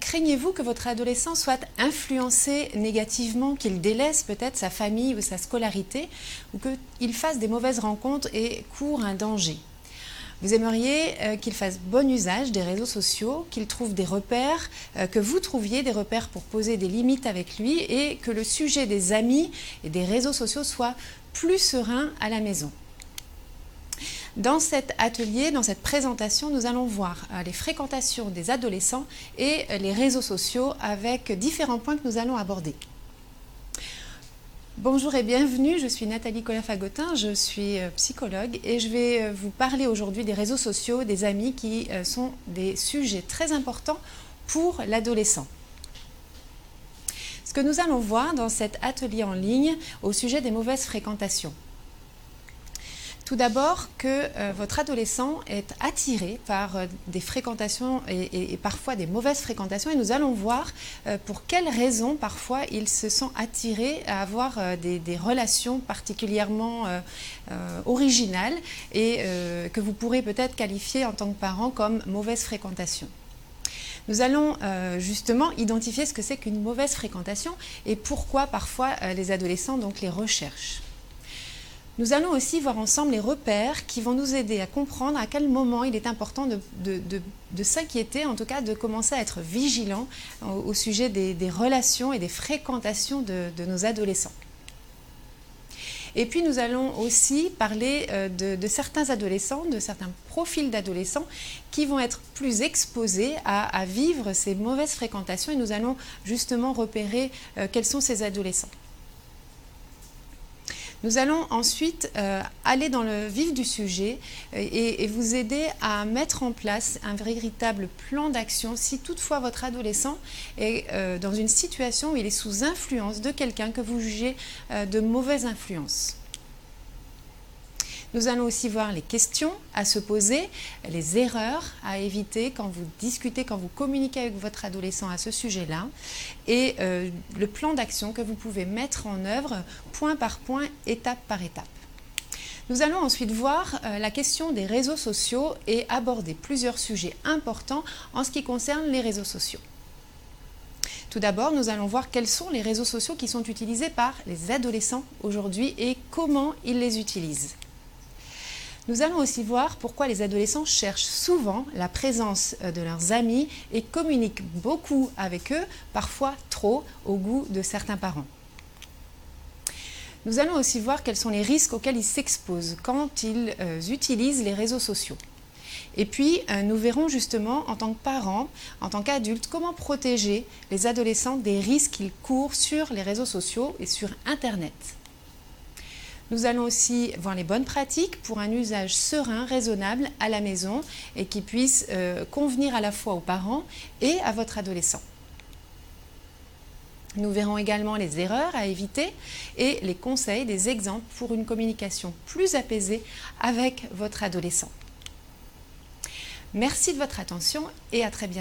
Craignez-vous que votre adolescent soit influencé négativement, qu'il délaisse peut-être sa famille ou sa scolarité, ou qu'il fasse des mauvaises rencontres et court un danger? Vous aimeriez qu'il fasse bon usage des réseaux sociaux, qu'il trouve des repères, que vous trouviez des repères pour poser des limites avec lui et que le sujet des amis et des réseaux sociaux soit plus serein à la maison. Dans cet atelier, dans cette présentation, nous allons voir les fréquentations des adolescents et les réseaux sociaux avec différents points que nous allons aborder. Bonjour et bienvenue, je suis Nathalie Colin-Fagotin, je suis psychologue et je vais vous parler aujourd'hui des réseaux sociaux, des amis qui sont des sujets très importants pour l'adolescent. Ce que nous allons voir dans cet atelier en ligne au sujet des mauvaises fréquentations. Tout d'abord que votre adolescent est attiré par des fréquentations et parfois des mauvaises fréquentations et nous allons voir pour quelles raisons parfois il se sent attiré à avoir des relations particulièrement originales et que vous pourrez peut-être qualifier en tant que parent comme mauvaise fréquentation. Nous allons justement identifier ce que c'est qu'une mauvaise fréquentation et pourquoi parfois les adolescents donc les recherchent. Nous allons aussi voir ensemble les repères qui vont nous aider à comprendre à quel moment il est important de s'inquiéter, en tout cas de commencer à être vigilant au sujet des relations et des fréquentations de nos adolescents. Et puis nous allons aussi parler de certains adolescents, de certains profils d'adolescents qui vont être plus exposés à vivre ces mauvaises fréquentations et nous allons justement repérer quels sont ces adolescents. Nous allons ensuite aller dans le vif du sujet et vous aider à mettre en place un véritable plan d'action si toutefois votre adolescent est dans une situation où il est sous influence de quelqu'un que vous jugez de mauvaise influence. Nous allons aussi voir les questions à se poser, les erreurs à éviter quand vous discutez, quand vous communiquez avec votre adolescent à ce sujet-là et le plan d'action que vous pouvez mettre en œuvre point par point, étape par étape. Nous allons ensuite voir la question des réseaux sociaux et aborder plusieurs sujets importants en ce qui concerne les réseaux sociaux. Tout d'abord, nous allons voir quels sont les réseaux sociaux qui sont utilisés par les adolescents aujourd'hui et comment ils les utilisent. Nous allons aussi voir pourquoi les adolescents cherchent souvent la présence de leurs amis et communiquent beaucoup avec eux, parfois trop, au goût de certains parents. Nous allons aussi voir quels sont les risques auxquels ils s'exposent quand ils utilisent les réseaux sociaux. Et puis, nous verrons justement en tant que parents, en tant qu'adultes, comment protéger les adolescents des risques qu'ils courent sur les réseaux sociaux et sur Internet. Nous allons aussi voir les bonnes pratiques pour un usage serein, raisonnable à la maison et qui puisse convenir à la fois aux parents et à votre adolescent. Nous verrons également les erreurs à éviter et les conseils, des exemples pour une communication plus apaisée avec votre adolescent. Merci de votre attention et à très bientôt.